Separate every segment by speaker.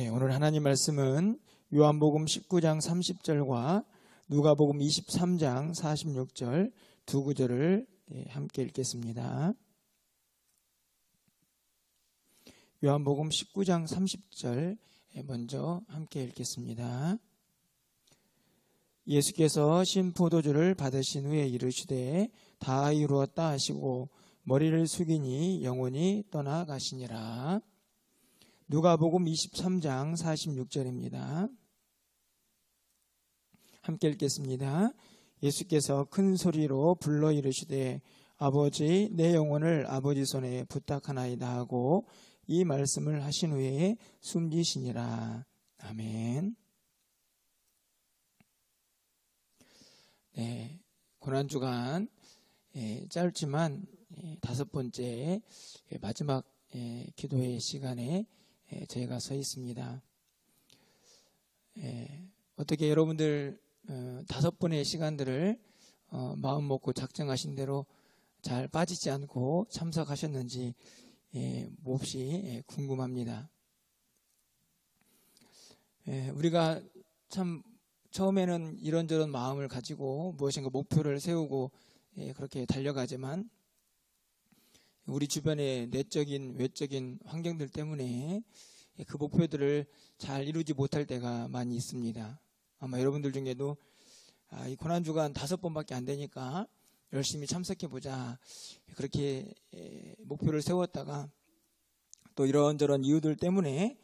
Speaker 1: 오늘 하나님 말씀은 요한복음 19장 30절과 누가복음 23장 46절 두 구절을 함께 읽겠습니다. 요한복음 19장 30절 먼저 함께 읽겠습니다. 예수께서 신 포도주를 받으신 후에 이르시되 다 이루었다 하시고 머리를 숙이니 영혼이 떠나가시니라. 누가복음 23장 46절입니다. 함께 읽겠습니다. 예수께서 큰 소리로 불러 이르시되 아버지 내 영혼을 아버지 손에 부탁하나이다 하고 이 말씀을 하신 후에 숨지시니라. 아멘. 고난주간 짧지만 다섯 번째 마지막 기도의 시간에 저희가 서 있습니다. 어떻게 여러분들 다섯 번의 시간들을 마음 먹고 작정하신 대로 잘 빠지지 않고 참석하셨는지 몹시 궁금합니다. 우리가 참 처음에는 이런저런 마음을 가지고 무엇인가 목표를 세우고 그렇게 달려가지만 우리 주변의 내적인 외적인 환경들 때문에 그 목표들을 잘 이루지 못할 때가 많이 있습니다. 아마 여러분들 중에도 이 고난주간 5번밖에 안 되니까 열심히 참석해보자 그렇게 목표를 세웠다가 또 이런저런 이유들 때문에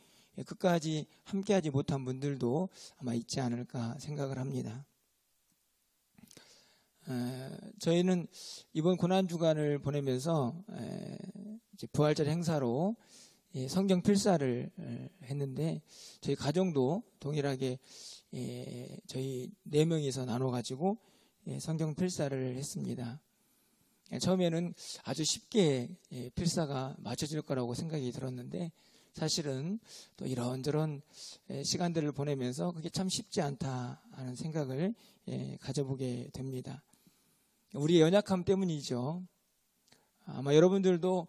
Speaker 1: 끝까지 함께하지 못한 분들도 아마 있지 않을까 생각을 합니다. 저희는 이번 고난주간을 보내면서 이제 부활절 행사로 성경 필사를 했는데 저희 가정도 동일하게 저희 4명이서 나눠가지고 성경 필사를 했습니다. 처음에는 아주 쉽게 필사가 맞춰질 거라고 생각이 들었는데 사실은 또 이런저런 시간들을 보내면서 그게 참 쉽지 않다 하는 생각을 가져보게 됩니다. 우리의 연약함 때문이죠. 아마 여러분들도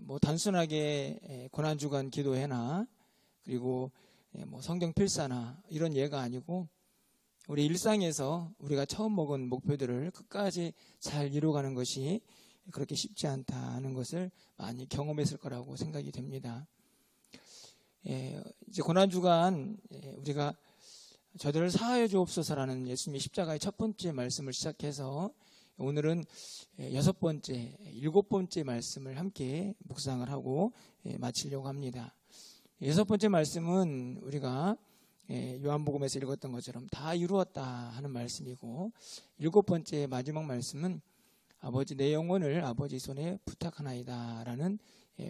Speaker 1: 뭐 단순하게 고난주간 기도회나 그리고 뭐 성경 필사나 이런 예가 아니고 우리 일상에서 우리가 처음 먹은 목표들을 끝까지 잘 이루어가는 것이 그렇게 쉽지 않다는 것을 많이 경험했을 거라고 생각이 됩니다. 이제 고난주간 우리가 저들을 사하여 주옵소서라는 예수님의 십자가의 첫 번째 말씀을 시작해서 오늘은 6번째, 7번째 말씀을 함께 묵상을 하고 마치려고 합니다. 6번째 말씀은 우리가 요한복음에서 읽었던 것처럼 다 이루었다 하는 말씀이고 7번째 마지막 말씀은 아버지 내 영혼을 아버지 손에 부탁하나이다 라는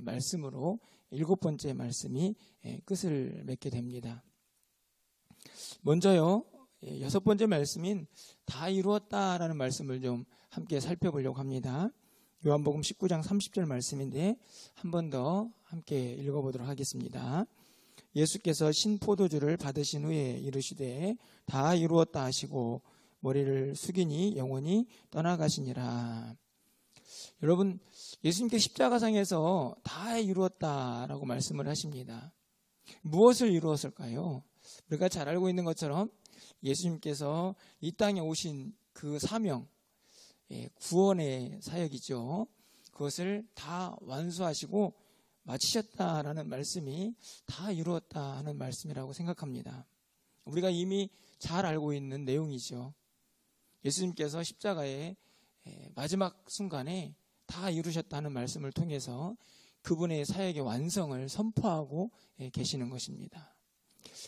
Speaker 1: 말씀으로 7번째 말씀이 끝을 맺게 됩니다. 먼저요 6번째 말씀인 다 이루었다라는 말씀을 좀 함께 살펴보려고 합니다. 요한복음 19장 30절 말씀인데 한 번 더 함께 읽어보도록 하겠습니다. 예수께서 신포도주를 받으신 후에 이르시되 다 이루었다 하시고 머리를 숙이니 영혼이 떠나가시니라. 여러분 예수님께 십자가상에서 다 이루었다라고 말씀을 하십니다. 무엇을 이루었을까요? 우리가 잘 알고 있는 것처럼 예수님께서 이 땅에 오신 그 사명, 구원의 사역이죠. 그것을 다 완수하시고 마치셨다라는 말씀이 다 이루었다 하는 말씀이라고 생각합니다. 우리가 이미 잘 알고 있는 내용이죠. 예수님께서 십자가의 마지막 순간에 다 이루셨다는 말씀을 통해서 그분의 사역의 완성을 선포하고 계시는 것입니다.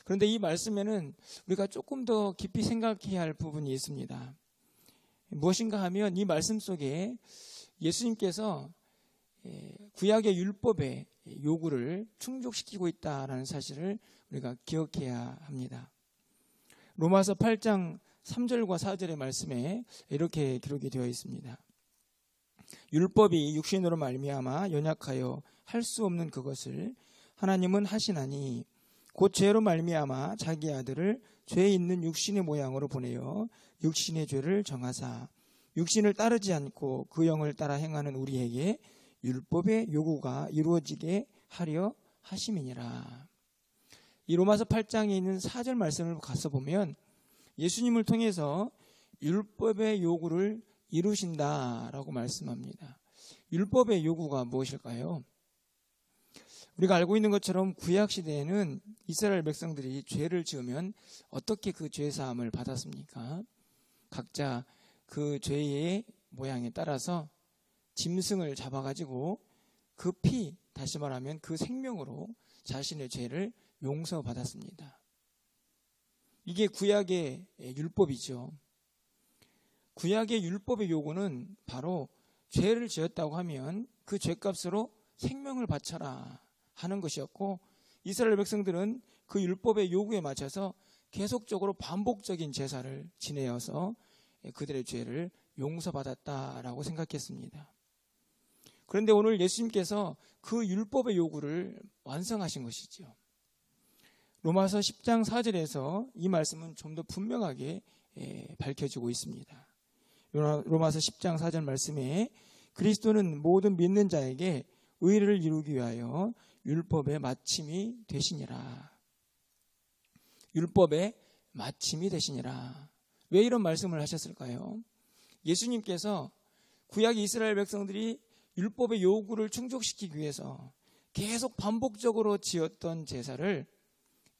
Speaker 1: 그런데 이 말씀에는 우리가 조금 더 깊이 생각해야 할 부분이 있습니다. 무엇인가 하면 이 말씀 속에 예수님께서 구약의 율법의 요구를 충족시키고 있다는 사실을 우리가 기억해야 합니다. 로마서 8장 3절과 4절의 말씀에 이렇게 기록이 되어 있습니다. 율법이 육신으로 말미암아 연약하여 할 수 없는 그것을 하나님은 하시나니 곧 죄로 말미암아 자기 아들을 죄 있는 육신의 모양으로 보내어 육신의 죄를 정하사 육신을 따르지 않고 그 영을 따라 행하는 우리에게 율법의 요구가 이루어지게 하려 하심이니라. 이 로마서 8장에 있는 4절 말씀을 가서 보면 예수님을 통해서 율법의 요구를 이루신다라고 말씀합니다. 율법의 요구가 무엇일까요? 우리가 알고 있는 것처럼 구약 시대에는 이스라엘 백성들이 죄를 지으면 어떻게 그 죄 사함을 받았습니까? 각자 그 죄의 모양에 따라서 짐승을 잡아가지고 그 피, 다시 말하면 그 생명으로 자신의 죄를 용서받았습니다. 이게 구약의 율법이죠. 구약의 율법의 요구는 바로 죄를 지었다고 하면 그 죄값으로 생명을 바쳐라 하는 것이었고, 이스라엘 백성들은 그 율법의 요구에 맞춰서 계속적으로 반복적인 제사를 지내어서 그들의 죄를 용서받았다라고 생각했습니다. 그런데 오늘 예수님께서 그 율법의 요구를 완성하신 것이죠. 로마서 10장 4절에서 이 말씀은 좀 더 분명하게 밝혀지고 있습니다. 로마서 10장 4절 말씀에 그리스도는 모든 믿는 자에게 의를 이루기 위하여 율법의 마침이 되시니라. 율법의 마침이 되시니라. 왜 이런 말씀을 하셨을까요? 예수님께서 구약 이스라엘 백성들이 율법의 요구를 충족시키기 위해서 계속 반복적으로 지었던 제사를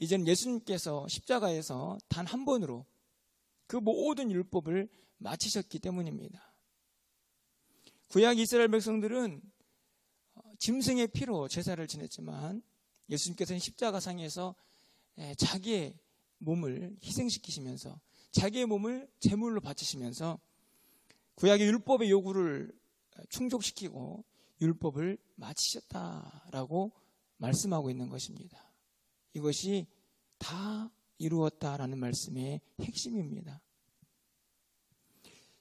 Speaker 1: 이제는 예수님께서 십자가에서 단 한 번으로 그 모든 율법을 마치셨기 때문입니다. 구약 이스라엘 백성들은 짐승의 피로 제사를 지냈지만 예수님께서는 십자가상에서 자기의 몸을 희생시키시면서 자기의 몸을 제물로 바치시면서 구약의 율법의 요구를 충족시키고 율법을 마치셨다라고 말씀하고 있는 것입니다. 이것이 다 이루었다라는 말씀의 핵심입니다.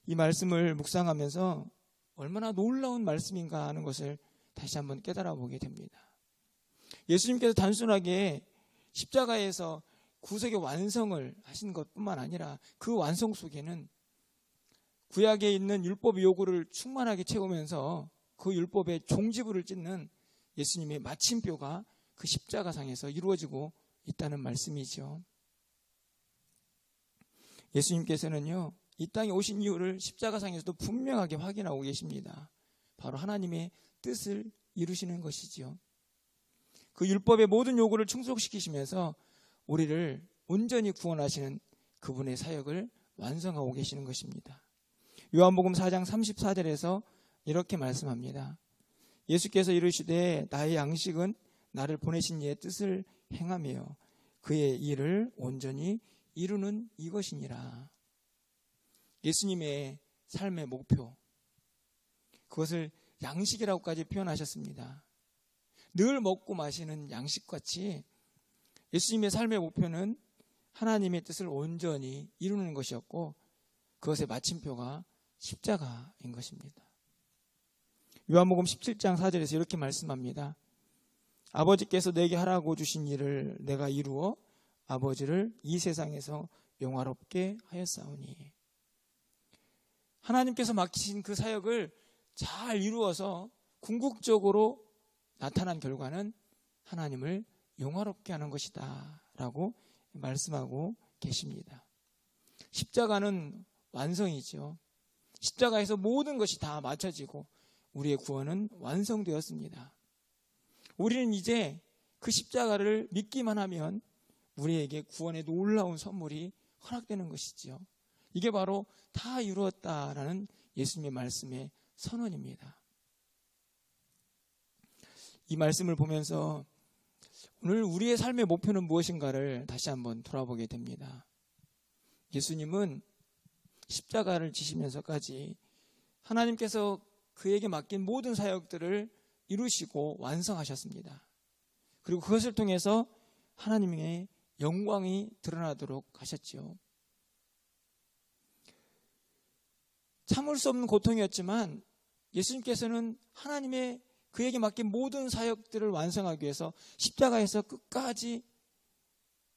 Speaker 1: 이 말씀을 묵상하면서 얼마나 놀라운 말씀인가 하는 것을 다시 한번 깨달아 보게 됩니다. 예수님께서 단순하게 십자가에서 구속의 완성을 하신 것뿐만 아니라 그 완성 속에는 구약에 있는 율법의 요구를 충만하게 채우면서 그 율법의 종지부를 찢는 예수님의 마침표가 그 십자가상에서 이루어지고 있다는 말씀이죠. 예수님께서는요, 이 땅에 오신 이유를 십자가상에서도 분명하게 확인하고 계십니다. 바로 하나님의 뜻을 이루시는 것이지요. 그 율법의 모든 요구를 충족시키시면서 우리를 온전히 구원하시는 그분의 사역을 완성하고 계시는 것입니다. 요한복음 4장 34절에서 이렇게 말씀합니다. 예수께서 이르시되 나의 양식은 나를 보내신 이의 뜻을 행하며 그의 일을 온전히 이루는 이것이니라. 예수님의 삶의 목표, 그것을 양식이라고까지 표현하셨습니다. 늘 먹고 마시는 양식같이 예수님의 삶의 목표는 하나님의 뜻을 온전히 이루는 것이었고 그것의 마침표가 십자가인 것입니다. 요한복음 17장 4절에서 이렇게 말씀합니다. 아버지께서 내게 하라고 주신 일을 내가 이루어 아버지를 이 세상에서 영화롭게 하였사오니. 하나님께서 맡기신 그 사역을 잘 이루어서 궁극적으로 나타난 결과는 하나님을 영화롭게 하는 것이다 라고 말씀하고 계십니다. 십자가는 완성이죠. 십자가에서 모든 것이 다 마쳐지고 우리의 구원은 완성되었습니다. 우리는 이제 그 십자가를 믿기만 하면 우리에게 구원의 놀라운 선물이 허락되는 것이죠. 이게 바로 다 이루었다라는 예수님의 말씀의 선언입니다. 이 말씀을 보면서 오늘 우리의 삶의 목표는 무엇인가를 다시 한번 돌아보게 됩니다. 예수님은 십자가를 지시면서까지 하나님께서 그에게 맡긴 모든 사역들을 이루시고 완성하셨습니다. 그리고 그것을 통해서 하나님의 영광이 드러나도록 하셨죠. 참을 수 없는 고통이었지만 예수님께서는 하나님의 그에게 맡긴 모든 사역들을 완성하기 위해서 십자가에서 끝까지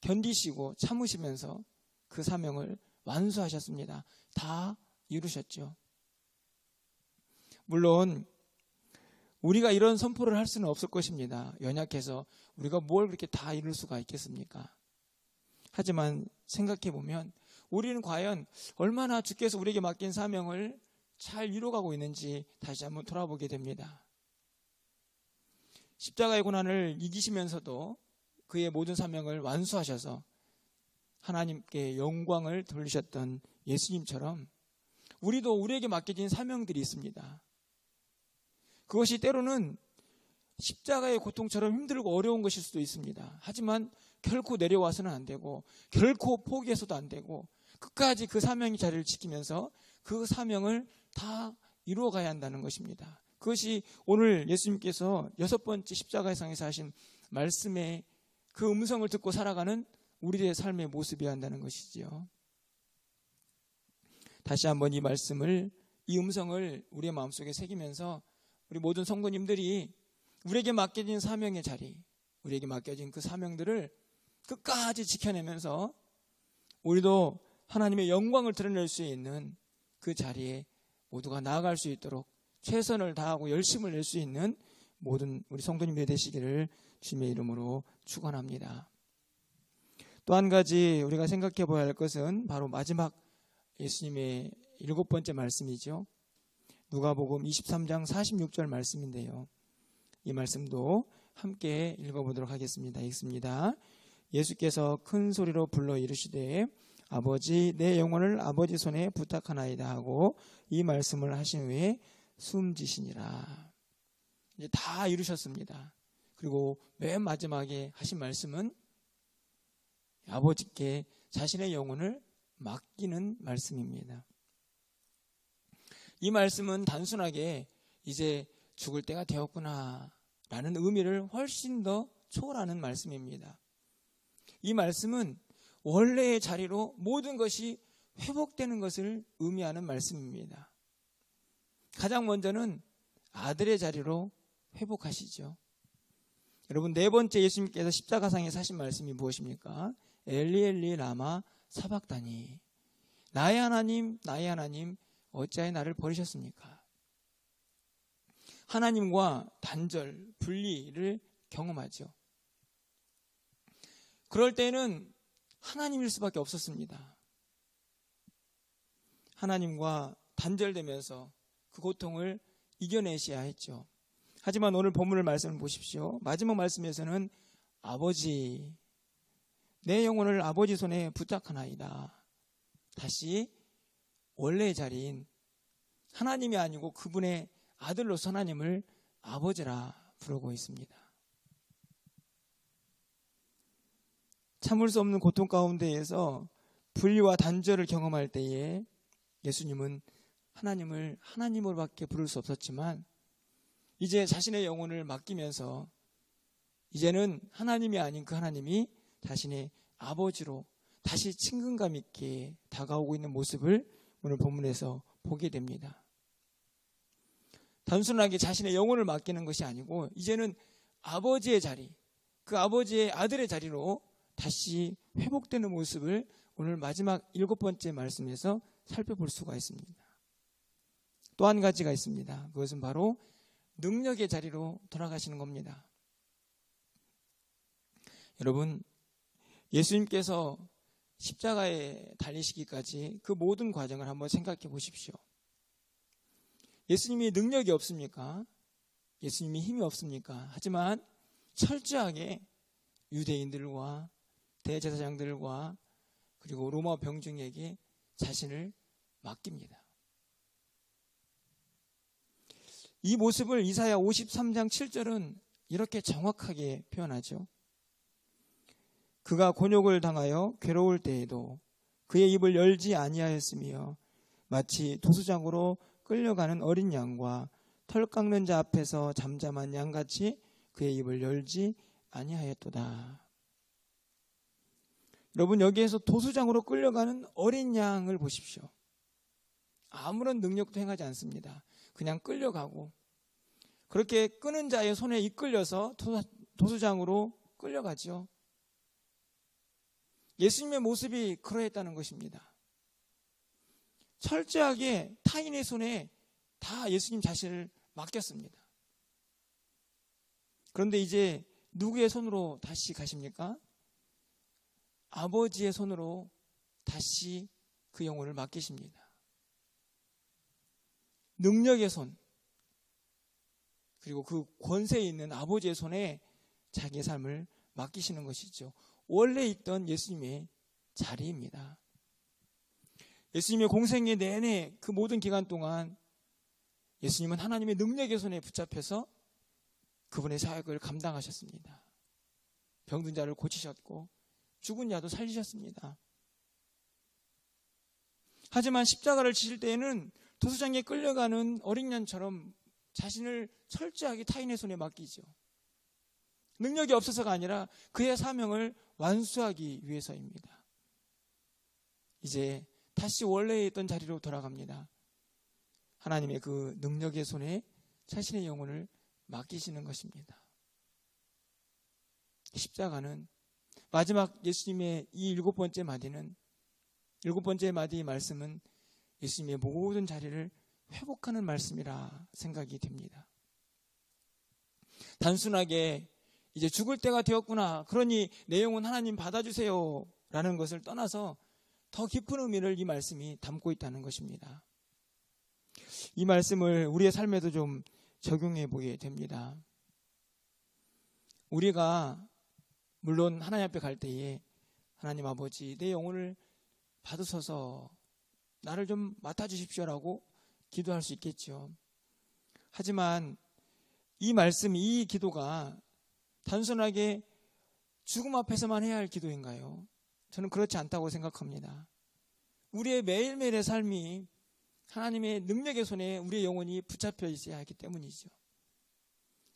Speaker 1: 견디시고 참으시면서 그 사명을 완수하셨습니다. 다 이루셨죠. 물론 우리가 이런 선포를 할 수는 없을 것입니다. 연약해서 우리가 뭘 그렇게 다 이룰 수가 있겠습니까? 하지만 생각해보면 우리는 과연 얼마나 주께서 우리에게 맡긴 사명을 잘 이뤄가고 있는지 다시 한번 돌아보게 됩니다. 십자가의 고난을 이기시면서도 그의 모든 사명을 완수하셔서 하나님께 영광을 돌리셨던 예수님처럼 우리도 우리에게 맡겨진 사명들이 있습니다. 그것이 때로는 십자가의 고통처럼 힘들고 어려운 것일 수도 있습니다. 하지만 결코 내려와서는 안 되고 결코 포기해서도 안 되고 끝까지 그 사명의 자리를 지키면서 그 사명을 다 이루어가야 한다는 것입니다. 그것이 오늘 예수님께서 6번째 십자가의 상에서 하신 말씀의 그 음성을 듣고 살아가는 우리의 삶의 모습이어야 한다는 것이지요. 다시 한번 이 말씀을, 이 음성을 우리의 마음속에 새기면서 우리 모든 성도님들이 우리에게 맡겨진 사명의 자리, 우리에게 맡겨진 그 사명들을 끝까지 지켜내면서 우리도 하나님의 영광을 드러낼 수 있는 그 자리에 모두가 나아갈 수 있도록 최선을 다하고 열심을 낼 수 있는 모든 우리 성도님들이 되시기를 주님의 이름으로 축원합니다. 또 한 가지 우리가 생각해 봐야 할 것은 바로 마지막 예수님의 7번째 말씀이죠. 누가복음 23장 46절 말씀인데요. 이 말씀도 함께 읽어보도록 하겠습니다. 읽습니다. 예수께서 큰 소리로 불러 이르시되 아버지 내 영혼을 아버지 손에 부탁하나이다 하고 이 말씀을 하신 후에 숨지시니라. 이제 다 이루셨습니다. 그리고 맨 마지막에 하신 말씀은 아버지께 자신의 영혼을 맡기는 말씀입니다. 이 말씀은 단순하게 이제 죽을 때가 되었구나 라는 의미를 훨씬 더 초월하는 말씀입니다. 이 말씀은 원래의 자리로 모든 것이 회복되는 것을 의미하는 말씀입니다. 가장 먼저는 아들의 자리로 회복하시죠. 여러분, 네 번째 예수님께서 십자가상에 사신 말씀이 무엇입니까? 엘리 엘리 라마 사박다니, 나의 하나님 나의 하나님 어찌하여 나를 버리셨습니까? 하나님과 단절, 분리를 경험하죠. 그럴 때는 하나님일 수밖에 없었습니다. 하나님과 단절되면서 그 고통을 이겨내셔야 했죠. 하지만 오늘 본문을 말씀을 보십시오. 마지막 말씀에서는 아버지, 내 영혼을 아버지 손에 부탁하나이다. 다시 원래의 자리인 하나님이 아니고 그분의 아들로서 하나님을 아버지라 부르고 있습니다. 참을 수 없는 고통 가운데에서 분리와 단절을 경험할 때에 예수님은 하나님을 하나님으로밖에 부를 수 없었지만 이제 자신의 영혼을 맡기면서 이제는 하나님이 아닌 그 하나님이 자신의 아버지로 다시 친근감 있게 다가오고 있는 모습을 오늘 본문에서 보게 됩니다. 단순하게 자신의 영혼을 맡기는 것이 아니고 이제는 아버지의 자리, 그 아버지의 아들의 자리로 다시 회복되는 모습을 오늘 마지막 7번째 말씀에서 살펴볼 수가 있습니다. 또 한 가지가 있습니다. 그것은 바로 능력의 자리로 돌아가시는 겁니다. 여러분, 예수님께서 십자가에 달리시기까지 그 모든 과정을 한번 생각해 보십시오. 예수님이 능력이 없습니까? 예수님이 힘이 없습니까? 하지만 철저하게 유대인들과 대제사장들과 그리고 로마 병중에게 자신을 맡깁니다. 이 모습을 이사야 53장 7절은 이렇게 정확하게 표현하죠. 그가 곤욕을 당하여 괴로울 때에도 그의 입을 열지 아니하였으며 마치 도수장으로 끌려가는 어린 양과 털 깎는 자 앞에서 잠잠한 양같이 그의 입을 열지 아니하였도다. 여러분, 여기에서 도수장으로 끌려가는 어린 양을 보십시오. 아무런 능력도 행하지 않습니다. 그냥 끌려가고 그렇게 끄는 자의 손에 이끌려서 도수장으로 끌려가죠. 예수님의 모습이 그러했다는 것입니다. 철저하게 타인의 손에 다 예수님 자신을 맡겼습니다. 그런데 이제 누구의 손으로 다시 가십니까? 아버지의 손으로 다시 그 영혼을 맡기십니다. 능력의 손, 그리고 그 권세에 있는 아버지의 손에 자기의 삶을 맡기시는 것이죠. 원래 있던 예수님의 자리입니다. 예수님의 공생애 내내 그 모든 기간 동안 예수님은 하나님의 능력의 손에 붙잡혀서 그분의 사역을 감당하셨습니다. 병든 자를 고치셨고 죽은 자도 살리셨습니다. 하지만 십자가를 지실 때에는 도수장에 끌려가는 어린 양처럼 자신을 철저하게 타인의 손에 맡기죠. 능력이 없어서가 아니라 그의 사명을 완수하기 위해서입니다. 이제 다시 원래에 있던 자리로 돌아갑니다. 하나님의 그 능력의 손에 자신의 영혼을 맡기시는 것입니다. 십자가는 마지막 예수님의 이 7번째 마디는, 7번째 마디의 말씀은 예수님의 모든 자리를 회복하는 말씀이라 생각이 됩니다. 단순하게 이제 죽을 때가 되었구나, 그러니 내 영혼 하나님 받아주세요 라는 것을 떠나서 더 깊은 의미를 이 말씀이 담고 있다는 것입니다. 이 말씀을 우리의 삶에도 좀 적용해 보게 됩니다. 우리가 물론 하나님 앞에 갈 때에 하나님 아버지 내 영혼을 받으소서, 나를 좀 맡아주십시오라고 기도할 수 있겠죠. 하지만 이 말씀, 이 기도가 단순하게 죽음 앞에서만 해야 할 기도인가요? 저는 그렇지 않다고 생각합니다. 우리의 매일매일의 삶이 하나님의 능력의 손에 우리의 영혼이 붙잡혀 있어야 하기 때문이죠.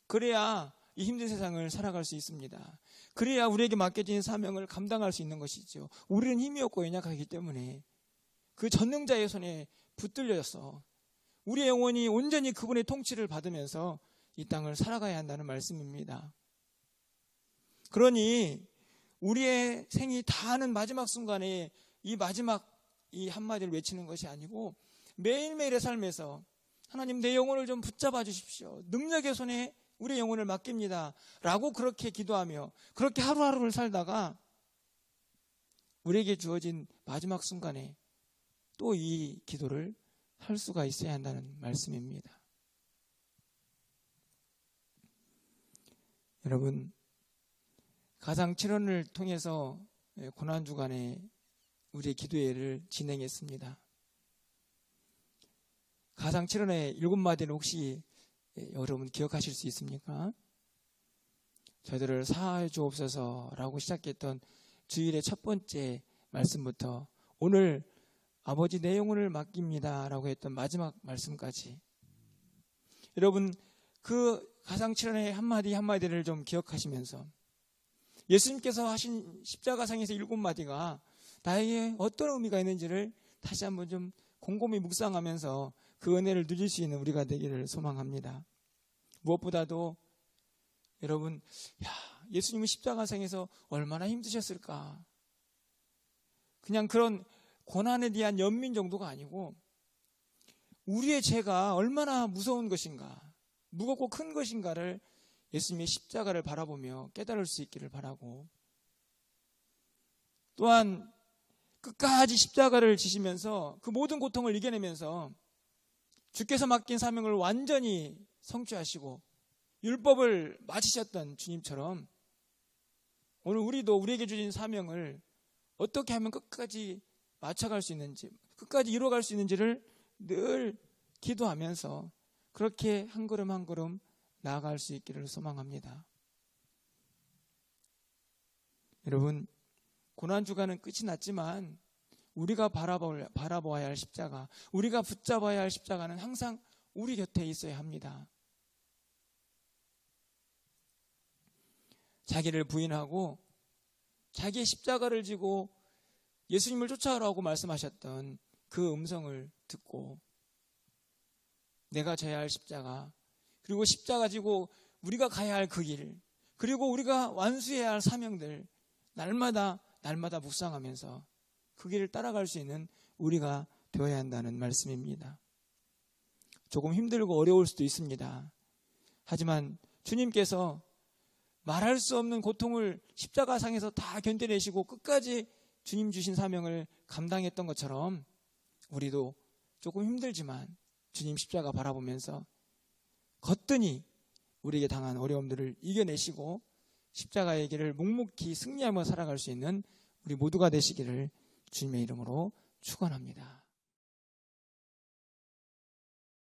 Speaker 1: 그래야 이 힘든 세상을 살아갈 수 있습니다. 그래야 우리에게 맡겨진 사명을 감당할 수 있는 것이죠. 우리는 힘이 없고 연약하기 때문에 그 전능자의 손에 붙들려서 우리의 영혼이 온전히 그분의 통치를 받으면서 이 땅을 살아가야 한다는 말씀입니다. 그러니 우리의 생이 다하는 마지막 순간에 이 마지막 이 한마디를 외치는 것이 아니고 매일매일의 삶에서 하나님 내 영혼을 좀 붙잡아 주십시오, 능력의 손에 우리의 영혼을 맡깁니다 라고 그렇게 기도하며 그렇게 하루하루를 살다가 우리에게 주어진 마지막 순간에 또 이 기도를 할 수가 있어야 한다는 말씀입니다. 여러분, 가상 7원을 통해서 고난주간에 우리의 기도회를 진행했습니다. 가상 7원의 7마디를 혹시 여러분 기억하실 수 있습니까? 저희들을 사하여 주옵소서라고 시작했던 주일의 첫 번째 말씀부터 오늘 아버지 내 영혼을 맡깁니다 라고 했던 마지막 말씀까지, 여러분 그 가상 7원의 한마디 한마디를 좀 기억하시면서 예수님께서 하신 십자가상에서 7마디가 나에게 어떤 의미가 있는지를 다시 한번 좀 곰곰이 묵상하면서 그 은혜를 누릴 수 있는 우리가 되기를 소망합니다. 무엇보다도 여러분, 예수님은 십자가상에서 얼마나 힘드셨을까? 그냥 그런 고난에 대한 연민 정도가 아니고 우리의 죄가 얼마나 무서운 것인가, 무겁고 큰 것인가를 예수님의 십자가를 바라보며 깨달을 수 있기를 바라고, 또한 끝까지 십자가를 지시면서 그 모든 고통을 이겨내면서 주께서 맡긴 사명을 완전히 성취하시고 율법을 마치셨던 주님처럼 오늘 우리도 우리에게 주신 사명을 어떻게 하면 끝까지 맞춰갈 수 있는지, 끝까지 이루어갈 수 있는지를 늘 기도하면서 그렇게 한 걸음 한 걸음 나아갈 수 있기를 소망합니다. 여러분, 고난주간은 끝이 났지만 우리가 바라보아야 할 십자가, 우리가 붙잡아야 할 십자가는 항상 우리 곁에 있어야 합니다. 자기를 부인하고 자기의 십자가를 지고 예수님을 쫓아오라고 말씀하셨던 그 음성을 듣고 내가 져야 할 십자가, 그리고 십자가 지고 우리가 가야 할 그 길, 그리고 우리가 완수해야 할 사명들 날마다 묵상하면서 그 길을 따라갈 수 있는 우리가 되어야 한다는 말씀입니다. 조금 힘들고 어려울 수도 있습니다. 하지만 주님께서 말할 수 없는 고통을 십자가상에서 다 견뎌내시고 끝까지 주님 주신 사명을 감당했던 것처럼 우리도 조금 힘들지만 주님 십자가 바라보면서 거뜬히 우리에게 당한 어려움들을 이겨내시고 십자가의 길을 묵묵히 승리하며 살아갈 수 있는 우리 모두가 되시기를 주님의 이름으로 축원합니다.